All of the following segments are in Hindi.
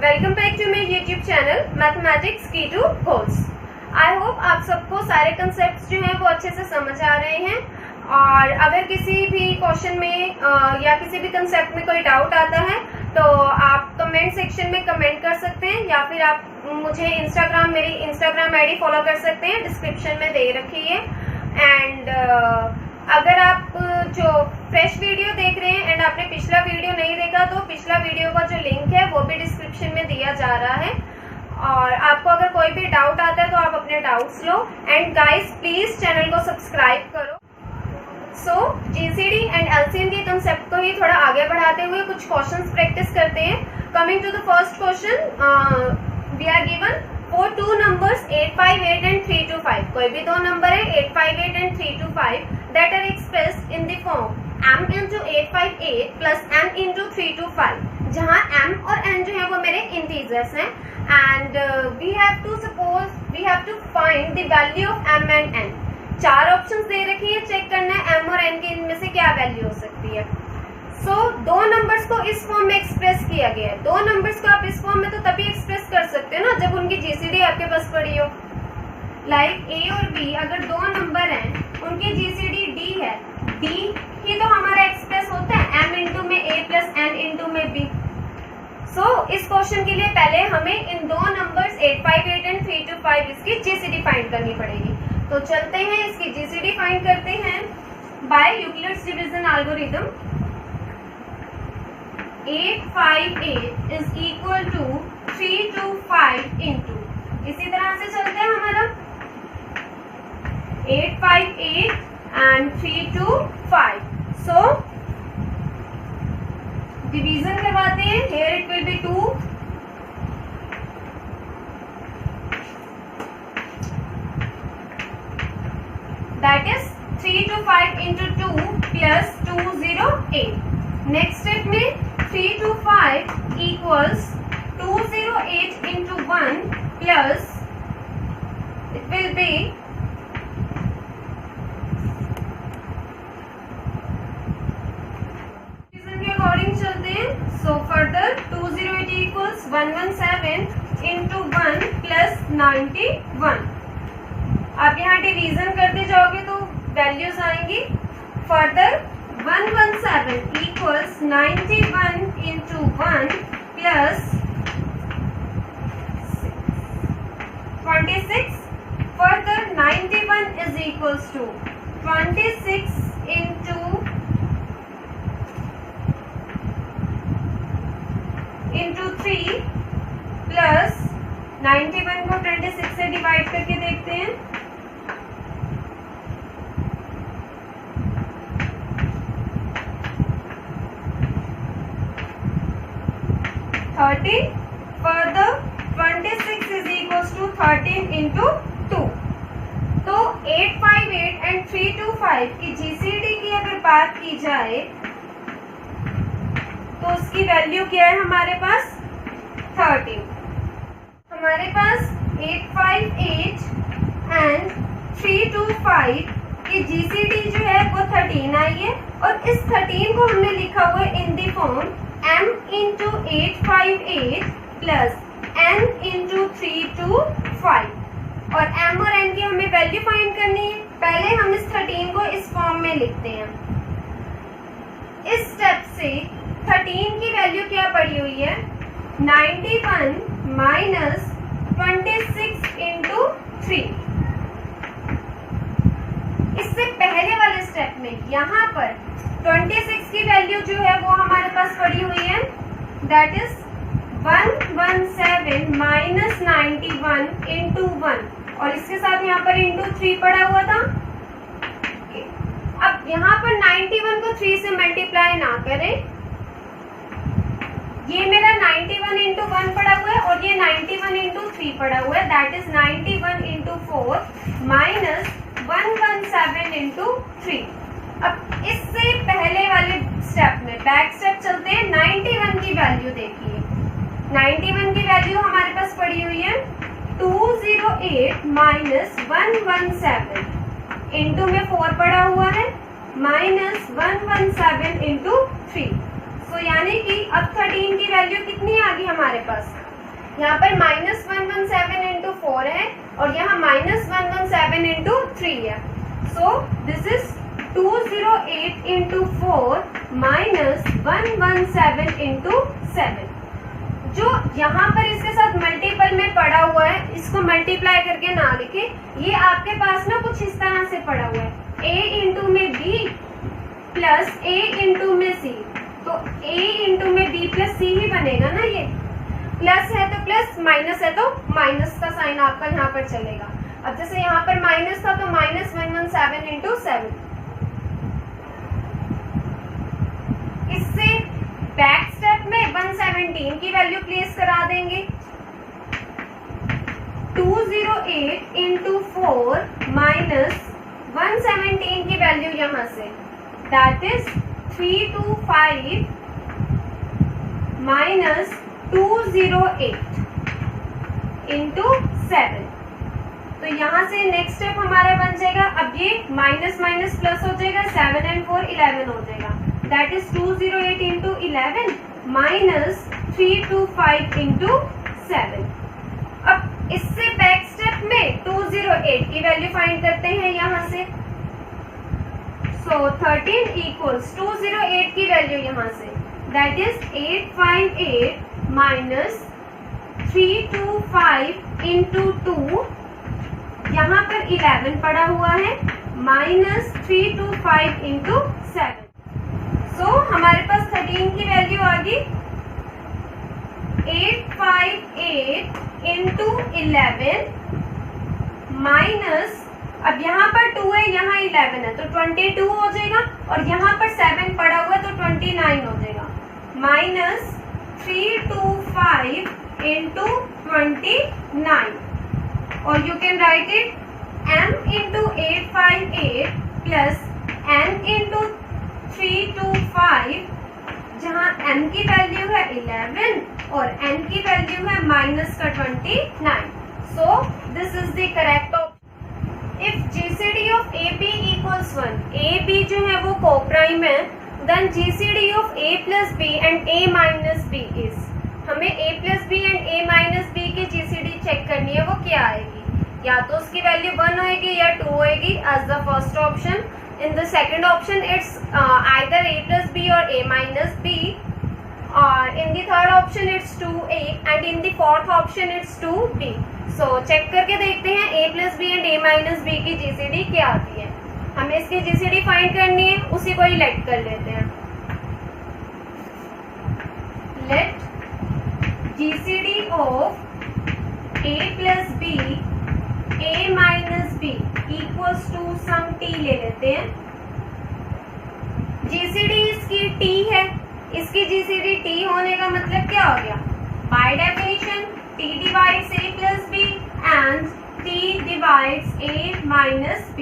Welcome back to my YouTube channel mathematics की टू गोल्स। आई होप आप सबको सारे कंसेप्ट्स जो हैं वो अच्छे से समझ आ रहे हैं। और अगर किसी भी क्वेश्चन में या किसी भी कंसेप्ट में कोई डाउट आता है तो आप कमेंट सेक्शन में कमेंट कर सकते हैं, या फिर आप मुझे मेरी इंस्टाग्राम आईडी फॉलो कर सकते हैं, डिस्क्रिप्शन में दे रखी है। एंड अगर आप जो फ्रेश वीडियो देख रहे हैं एंड आपने पिछला वीडियो नहीं देखा तो पिछला वीडियो का जो लिंक है वो भी डिस्क्रिप्शन में दिया जा रहा है। और आपको अगर कोई भी डाउट आता है तो आप अपने doubts low. And guys please channel को सब्सक्राइब करो। सो जीसीडी एंड एलसीएम के कंसेप्ट को ही थोड़ा आगे बढ़ाते हुए कुछ क्वेश्चंस प्रैक्टिस करते हैं। Coming to the first question, we are given for two numbers 858 and 325. कोई भी दो नंबर है 858 and 325 that are expressed in the form m into 858 plus m into 325, जहाँ m और n जो है वो मेरे integers हैं। and we have to find the value of m and n। चार ऑप्शंस दे रखी है, चेक करना है m और n की इनमें से क्या वैल्यू हो सकती है। दो नंबर्स को इस फॉर्म में एक्सप्रेस किया गया है। दो नंबर्स को आप इस फॉर्म में तो तभी एक्सप्रेस कर सकते हो ना जब उनकी जीसीडी आपके पास पड़ी हो। लाइक ए और बी, अगर दो नंबर हैं उनकी जीसीडी डी है, डी ही तो हमारा एक्सप्रेस होता है m इंटू में a प्लस n इंटू में b। इस क्वेश्चन के लिए पहले हमें इन दो नंबर्स 858 एंड 325 इसकी जीसीडी फाइंड करनी पड़ेगी। तो चलते हैं इसकी जीसीडी फाइंड करते हैं by Euclid's division algorithm. 858 is equal to 325 into, इसी तरह से चलते हैं हमारा 858 and 325। So डिवीजन करवाते हैं। Here it will be 2, that is 325 into 2 plus 208। Next step में 325 equals 208 into 1 plus it will be के अकॉर्डिंग चलते हैं। So further 208 equals 117 into 1 plus 91। आप यहाँ डिवीजन करते जाओगे तो वैल्यूज आएंगी। Further 117 equals 91 into 1 plus 26. Further 91 is equals to 26 into 3 plus 91 को 26 से डिवाइड करके देखते हैं। 30। Further 26 is equals to 13 into 2। तो 858 and 325 की जीसीडी की अगर बात की जाए तो उसकी वैल्यू क्या है हमारे पास 13। हमारे पास 858 एंड 325 की जीसीडी जो है वो 13 आई है, और इस 13 को हमने लिखा हुआ है इन the form m into 858 plus n into 325। और m और n की हमें वैल्यू फाइंड करनी है। पहले हम इस 13 को इस फॉर्म में लिखते हैं। इस स्टेप से 13 की वैल्यू क्या पड़ी हुई है 91 माइनस 26 इंटू 3। इससे पहले वाले स्टेप में यहाँ पर 26 की वैल्यू जो है वो हमारे पास पड़ी हुई है, दैट इज 117 माइनस 91 इंटू 1, और इसके साथ यहाँ पर इंटू 3 पड़ा हुआ था। अब यहाँ पर 91 को 3 से मल्टीप्लाई ना करें, ये मेरा 91 इंटू 1 पड़ा हुआ है और ये 91 इंटू 3 पड़ा हुआ है, that is 91 into 4 minus 117 into 3। अब इससे पहले वाले स्टेप में बैक स्टेप चलते हैं। 91 की वैल्यू देखिए, 91 की वैल्यू हमारे पास पड़ी हुई है 208 माइनस 117 इंटू में 4 पड़ा हुआ है माइनस 117 इंटू 3। सो यानी कि अब 13 की वैल्यू कितनी आ गई हमारे पास यहाँ पर -117 इंटू 4 है और यहाँ -117 इंटू 3 है। सो दिस इज 208 इंटू 4 -117 इंटू 7। जो यहाँ पर इसके साथ मल्टीपल में पड़ा हुआ है, इसको मल्टीप्लाई करके ना लिखे, ये आपके पास ना कुछ इस तरह से पड़ा हुआ है, a इंटू में b प्लस a इंटू में c। तो a इंटू में b प्लस c ही बनेगा ना, ये प्लस है तो प्लस, माइनस है तो माइनस का साइन आपका यहाँ पर चलेगा। अब जैसे यहाँ पर माइनस था तो -117 इंटू 7। इससे बैक स्टेप में 117 की वैल्यू प्लेस करा देंगे। 208 इंटू 4 -117 की वैल्यू यहाँ से, दैट इज 325 -208 इंटू 7। तो यहाँ से नेक्स्ट स्टेप हमारा बन जाएगा, अब ये माइनस माइनस प्लस हो जाएगा, 7 and 4 11 हो जाएगा, दैट इज 208 इंटू 11 -325 इंटू 7। अब इससे बैक स्टेप में 208 की वैल्यू फाइंड करते हैं यहाँ से। सो 13 इक्वल्स 208 की वैल्यू यहाँ से, दैट इज 858 -325 इंटू 2, यहाँ पर 11 पड़ा हुआ है, -325 इंटू 7। सो हमारे पास 13 की वैल्यू आ गई 858 इंटू 11 माइनस, अब यहाँ पर 2 है, यहाँ 11 है, तो 22 हो जाएगा, और यहाँ पर 7 पड़ा हुआ है तो 29 हो जाएगा, -325 इंटू 29। और you can write it m into 858 plus n into 325, जहाँ m की वैल्यू है 11 और n की वैल्यू है -29। So this is the correct option. If GCD of AB equals 1, AB जो है वो कोप्राइम है, then GCD of A plus B and A minus B is, हमें A plus B and A minus B की जीसीडी चेक करनी है, वो क्या आएगी? या तो उसकी वैल्यू 1 होएगी या 2 होएगी as the first option. In the second option it's either A plus B or A minus B, or in the third option it's 2A and in the fourth option it's 2B. So check करके देखते हैं A plus B and A minus B की GCD क्या आती है। हमें इसकी GCD फाइंड करनी है, उसी को ही लेट कर लेते हैं। Let GCD of A plus B, A minus B equals to some T ले लेते हैं। GCD इसकी T है, इसकी GCD T होने का मतलब क्या हो गया? By definition T divides A plus B and T divides A minus B।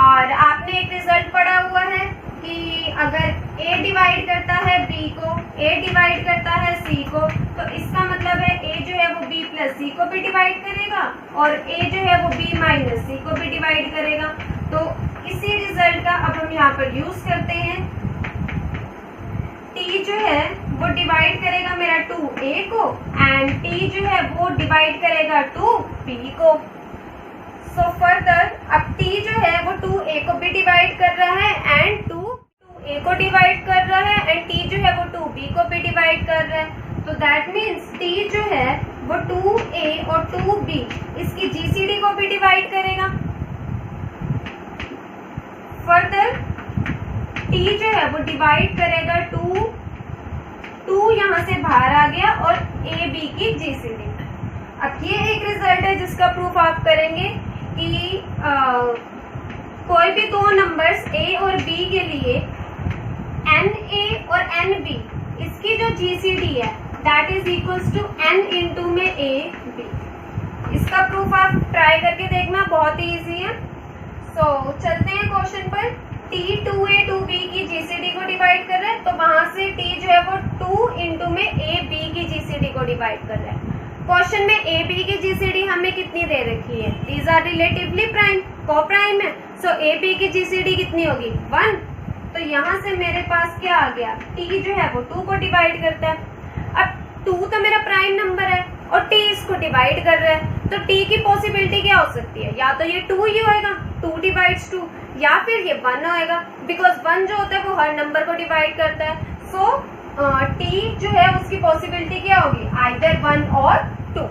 और आपने एक रिजल्ट पढ़ा हुआ है कि अगर A डिवाइड करता है B को, A डिवाइड करता है C को, तो इसका मतलब है A जो है वो B प्लस C को भी डिवाइड करेगा और A जो है वो B माइनस C को भी डिवाइड करेगा। तो इसी रिजल्ट का अब हम यहाँ पर यूज करते हैं। T जो है वो डिवाइड करेगा मेरा 2A को एंड T जो है वो डिवाइड करेगा 2B को। सो फर्दर अब T जो है वो 2A को भी डिवाइड कर रहा है एंड 2A को डिवाइड कर रहा है एंड T जो है वो 2B को भी डिवाइड कर रहा है। तो दैट मीन्स T जो है वो 2A और 2B इसकी GCD को भी डिवाइड करेगा। फर्दर T जो है वो डिवाइड करेगा 2 यहाँ से बाहर आ गया और AB की GCD। अब ये एक रिजल्ट है जिसका प्रूफ आप करेंगे कि कोई भी दो नंबर्स A और B के लिए NA और NB इसकी जो GCD है that is equals to N into में AB। इसका प्रूफ आप ट्राई करके देखना, बहुत ही इजी है। सो चलते हैं क्वेश्चन पर। T 2A 2B की GCD को डिवाइड कर रहा है, तो वहां से T जो है वो 2 इंटू में AB की GCD को डिवाइड कर रहा है। क्वेश्चन में AB की GCD हमें कितनी दे रखी है? These are relatively prime, coprime है। सो AB की GCD कितनी होगी? 1। तो यहाँ से मेरे पास क्या आ गया? T जो है वो 2 को डिवाइड करता है। अब 2 तो मेरा प्राइम नंबर है और t इसको डिवाइड कर रहा है, तो t की पॉसिबिलिटी क्या हो सकती है, या तो ये 2 ही होएगा, 2 डिवाइड्स 2, या फिर ये 1 होएगा, बिकॉज 1 जो होता है वो हर नंबर को डिवाइड करता है। सो t जो है उसकी पॉसिबिलिटी क्या होगी, आइदर 1 और 2।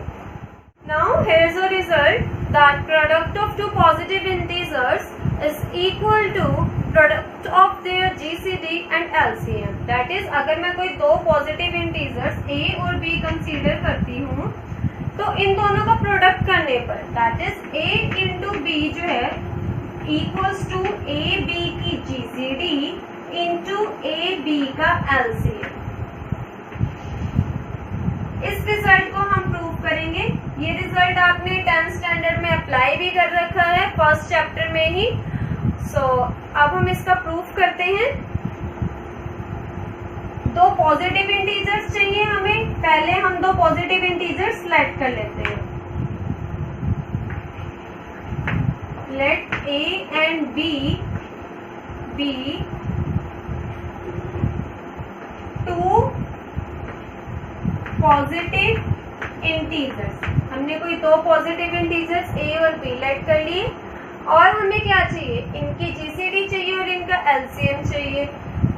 Now here is a result that product of two positive integers is equal to product of their GCD and LCM. That is, अगर मैं कोई दो पॉजिटिव इंटीजर्स a और b कंसीडर करती हूँ तो इन दोनों का प्रोडक्ट करने पर that is a into B जो है इक्वल्स टू ए बी की जीसीडी इंटू ए बी का एलसीएम। इस रिजल्ट को हम प्रूव करेंगे। ये रिजल्ट आपने 10th स्टैंडर्ड में अप्लाई भी कर रखा है फर्स्ट चैप्टर में ही। सो अब हम इसका प्रूफ करते हैं। दो पॉजिटिव इंटीजर्स चाहिए हमें, पहले हम दो पॉजिटिव इंटीजर्स सेलेक्ट कर लेते हैं। Let a and b be two positive integers. हमने कोई दो पॉजिटिव इंटीजर्स a और b लेट कर लिए और हमें क्या चाहिए, इनकी जीसीडी चाहिए और इनका एलसीएम चाहिए।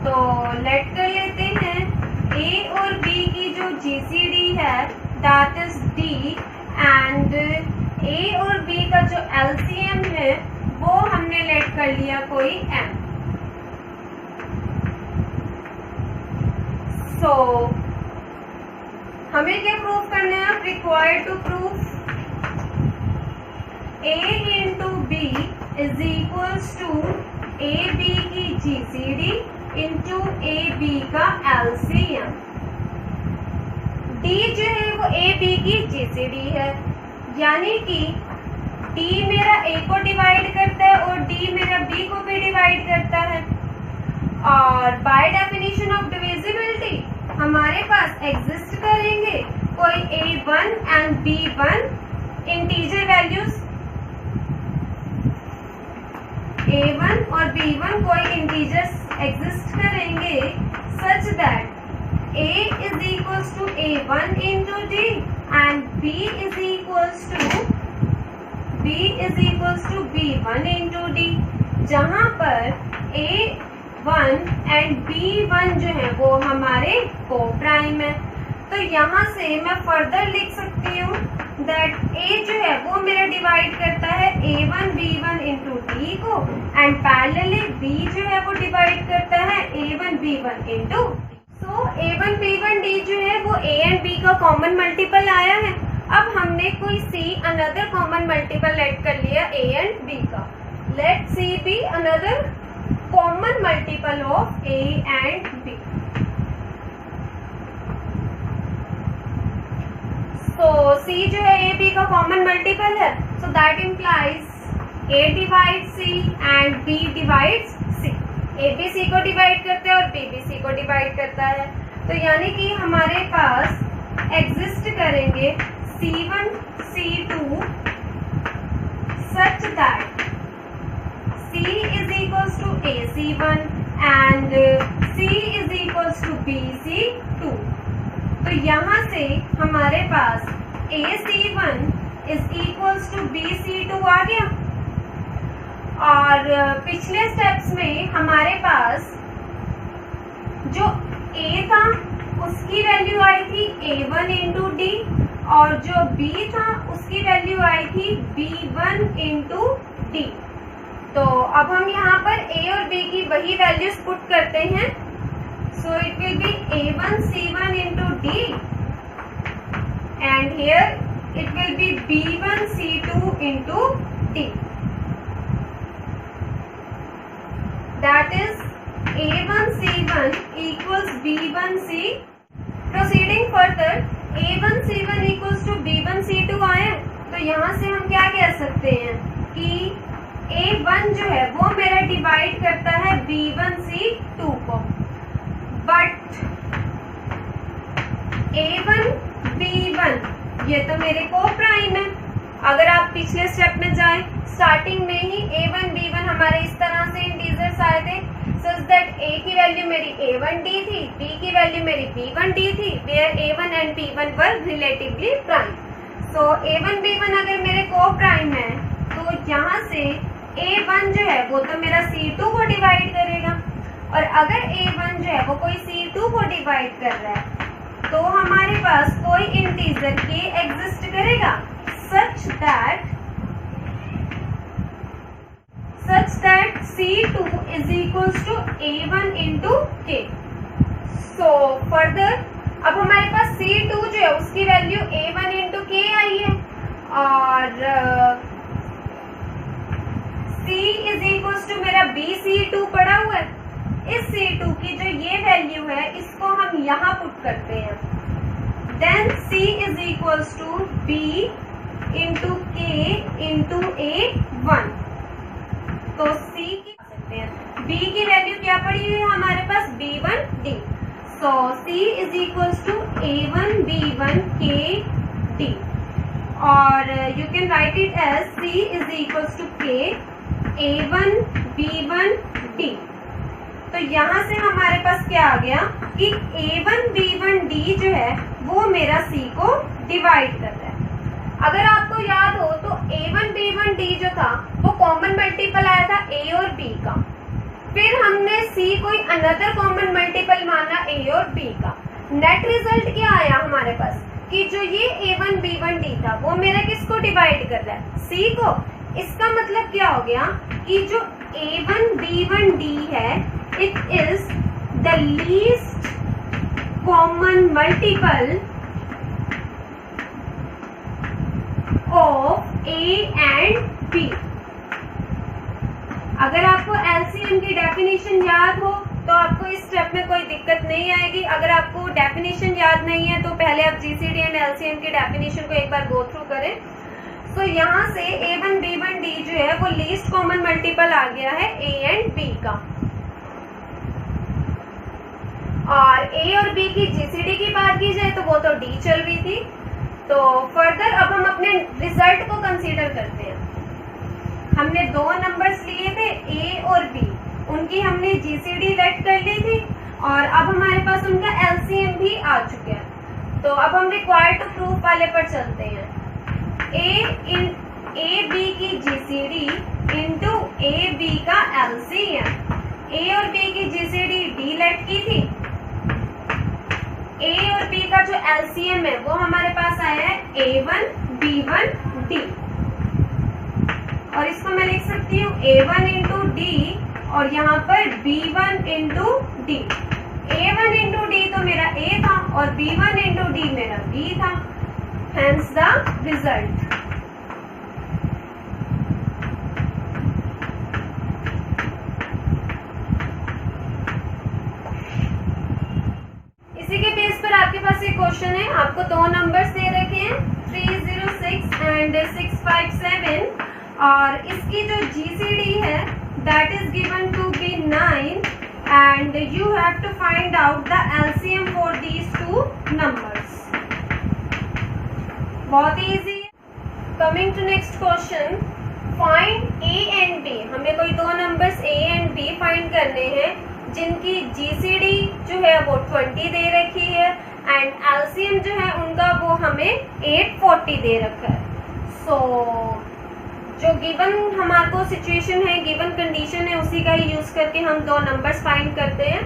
तो लेट कर लेते हैं a और b की जो जीसीडी है that is d and a और b का जो एलसीएम है वो हमने लेट कर लिया कोई m। सो हमें क्या प्रूफ करना है, required to proof a into B is equals to A B की जीसीडी इंटू ए बी का एलसीएम। d जो है वो ए बी की जीसीडी है, यानी कि d मेरा a को डिवाइड करता है और d मेरा b को भी डिवाइड करता है। और बाय डेफिनेशन ऑफ डिविजिबिलिटी हमारे पास एग्जिस्ट करेंगे कोई a1 and b1 integer values, a1 और b1 कोई इंटीजर्स एग्जिस्ट करेंगे such that a is equals to a1 into d and b is equals to b1 into d, जहां पर a1 एंड b1 जो है वो हमारे को प्राइम है। तो यहाँ से मैं फर्दर लिख सकती हूँ दैट a जो है वो मेरा डिवाइड करता है a1 b1 इंटू d को एंड पैरेलली b जो है वो डिवाइड करता है a1 b1 इंटू। सो a1 b1 d जो है वो a एंड b का कॉमन मल्टीपल आया है। अब हमने कोई c another common multiple let कर लिया a एंड b का। Let c be another common multiple of a and b। तो c जो है a b का कॉमन मल्टीपल है, so that implies a divide c and b divides c। a b c को डिवाइड करता है और b b c को डिवाइड करता है। तो यानी कि हमारे पास एग्जिस्ट करेंगे c1 c2 such that c is equals to ac1 and c is equals to bc2। तो यहाँ से हमारे पास ac1 is equals to bc2 आ गया। और पिछले स्टेप्स में हमारे पास जो a था उसकी वैल्यू आई थी a1 इंटू डी और जो b था उसकी वैल्यू आई थी b1 इंटू डी। तो अब हम यहाँ पर a और b की वही वैल्यूज पुट करते हैं। So it will be a1 c1 into d and here it will be b1 c2 into d। That is a1 c1 equals b1 c। Proceeding further a1 c1 equals to b1 c2 आए, तो यहाँ से हम क्या कह सकते हैं कि a1 जो है वो मेरा डिवाइड करता है b1 c2 को, बट a1 b1 ये तो मेरे को प्राइम है। अगर आप पिछले स्टेप में जाएं, स्टार्टिंग में ही a1 b1 हमारे इस तरह से इंटीजर्स आए थे। सच दैट ए की वैल्यू मेरी A1D थी, B की वैल्यू मेरी B1D थी, where A1 and B1 were relatively prime. So A1 B1 अगर मेरे को प्राइम है तो यहाँ से A1 जो है वो तो मेरा C2 को डिवाइड करेगा, और अगर A1 जो है वो कोई C2 को डिवाइड कर रहा है तो हमारे पास कोई इंटीजर K एग्जिस्ट करेगा such that C2 is equals to A1 into K। So further अब हमारे पास C2 जो है उसकी वैल्यू A1 into K आई है, और C is equals to मेरा BC2 पड़ा हुआ है। इस C2 की जो ये वैल्यू है इसको हम यहाँ पुट करते हैं, then C is equals to B into K into A1। तो C की सकते हैं, B की वैल्यू क्या पड़ी हुई है हमारे पास B1D। So C is equals to A1 B1 K D, और you can write it as C is equals to K A1 B1 D। तो यहाँ से हमारे पास क्या आ गया कि A1 B1 D जो है वो मेरा C को डिवाइड कर रहा है। अगर आपको याद हो तो A1 B1 D जो था वो कॉमन मल्टीपल आया था A और B का, फिर हमने C कोई अनदर कॉमन मल्टीपल माना A और B का। नेट रिजल्ट क्या आया हमारे पास कि जो ये A1 B1 D था वो मेरा किसको डिवाइड कर रहा है, C को। इसका मतलब क्या हो गया कि जो A1 B1 D है it is the least common multiple of A and B। अगर आपको LCM की डेफिनेशन याद हो तो आपको इस स्टेप में कोई दिक्कत नहीं आएगी। अगर आपको डेफिनेशन याद नहीं है तो पहले आप GCD एंड LCM की डेफिनेशन को एक बार गो थ्रू करें। सो यहाँ से A1 B1 D जो है वो लीस्ट कॉमन मल्टीपल आ गया है A एंड B का, और A और B की GCD की बात की जाए तो वो तो D चल रही थी। तो फर्दर अब हम अपने रिजल्ट को कंसीडर करते हैं। हमने दो नंबर्स लिए थे A और B, उनकी हमने GCD लेट कर ली थी, और अब हमारे पास उनका LCM भी आ चुका है। तो अब हम रिक्वायर्ड टू प्रूफ वाले पर चलते हैं। A B की GCD इंटू A B का LCM। A और B की GCD D लेट की थी, A और B का जो LCM है वो हमारे पास आया है A1 B1 D, और इसको मैं लिख सकती हूँ A1 इंटू D और यहाँ पर B1 into D। A1 into D तो मेरा A था और B1 इंटू D मेरा B था, hence the result। इसी के बेस पर आपके पास एक क्वेश्चन है, आपको दो नंबर्स दे रखे हैं 306 एंड 657, और इसकी जो GCD है that is given to be 9 and you have to find out the LCM for these two numbers। बहुत ही इजी है। Coming to next question, find A and B। हमें कोई दो numbers A and B find करने हैं जिनकी GCD जो है वो 20 दे रखी है एंड LCM जो है उनका वो हमें 840 दे रखा है। सो जो गिवन हमारे को सिचुएशन है, गिवन कंडीशन है, उसी का ही यूज करके हम दो नंबर्स फाइंड करते हैं।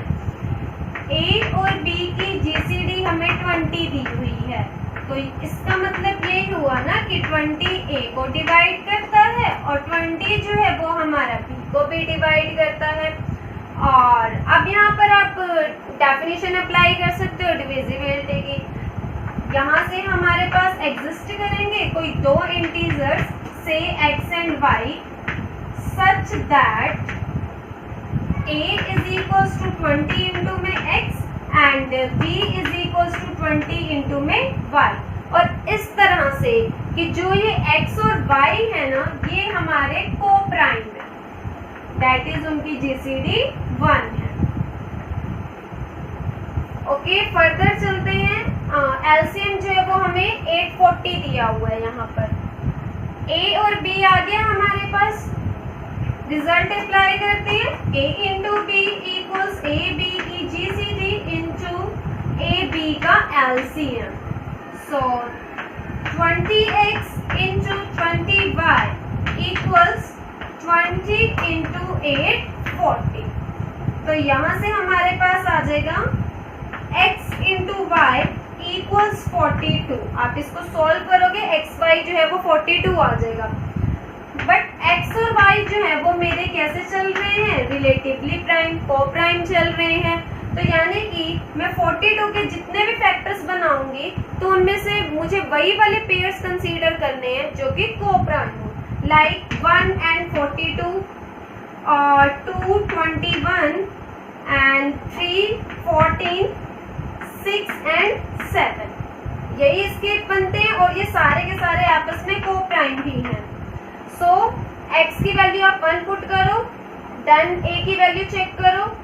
A और B की GCD हमें 20 दी हुई है, तो इसका मतलब ये हुआ ना कि 20 A को डिवाइड करता है और 20 जो है वो हमारा B को भी डिवाइड करता है। और अब यहाँ पर आप डेफिनेशन अप्लाई कर सकते हो डिविजिबिलिटी की। यहाँ से हमारे पास एग्जिस्ट करेंगे कोई दो इंटीजर्स से x and y such that A is equals to 20 into में x and B is equals to 20 into में y, और इस तरह से कि जो ये x और y है ना ये हमारे को प्राइम है, दैट इज उनकी GCD 1 है। ओके, फर्दर चलते हैं। LCM जो है वो हमें 840 दिया हुआ है यहाँ पर। A और B आ गया हमारे पास, रिजल्ट अप्लाई करते हैं, a into B equals A B की जीसीडी इंटू ए बी का LCM. So 20x into 20y equals 20 into 8 40। तो यहाँ से हमारे पास आ जाएगा x इंटू वाई इक्वल्स 42। आप इसको सॉल्व करोगे x y जो है वो 42 आ जाएगा। बट x और y जो है वो मेरे कैसे चल रहे हैं, रिलेटिवली प्राइम, को प्राइम चल रहे हैं। तो यानी कि मैं 42 के जितने भी फैक्टर्स बनाऊंगी तो उनमें से मुझे वही वाले पेयर्स कंसीडर करने हैं जो कि को प्राइम हो, लाइक 1 एंड 42 और 2 21 एंड 3 14 6 एंड 7। यही इसके बनते हैं और ये सारे के सारे आपस में को प्राइम भी हैं। सो x की वैल्यू आप 1 पुट करो, देन a की वैल्यू चेक करो।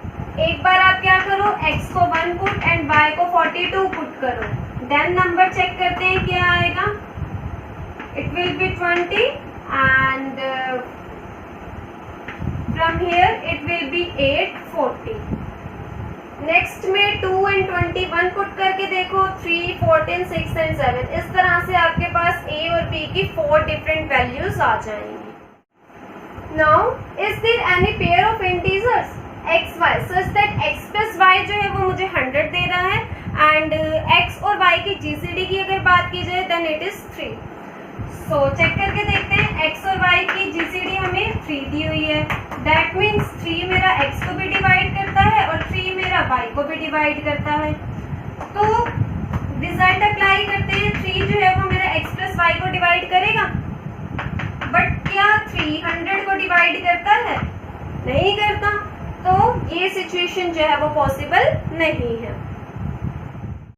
एक बार आप क्या करो, x को 1 पुट एंड y को 42 पुट करो, देन नंबर चेक करते हैं क्या आएगा। It will be 20 and from here it will be 8 40। Next में 2 एंड 21 पुट करके देखो, 3 14 6 एंड 7। इस तरह से आपके पास a और b की 4 डिफरेंट वैल्यूज आ जाएंगी। Now is there any pair of integers x y such that x plus y जो है वो मुझे 100 दे रहा है एंड x और y की जीसीडी की अगर बात की जाए then it is 3। So check करके देखते हैं, x और y की जीसीडी हमें 3 दी हुई है। दैट मीन्स 3 मेरा x को भी डिवाइड करता है और 3 मेरा y को भी डिवाइड करता है। तो रिजल्ट अप्लाई करते हैं, 3 जो है वो मेरा x प्लस y को डिवाइड करेगा, बट क्या 300 को डिवाइड करता है? नहीं करता। तो ये सिचुएशन जो है वो पॉसिबल नहीं है।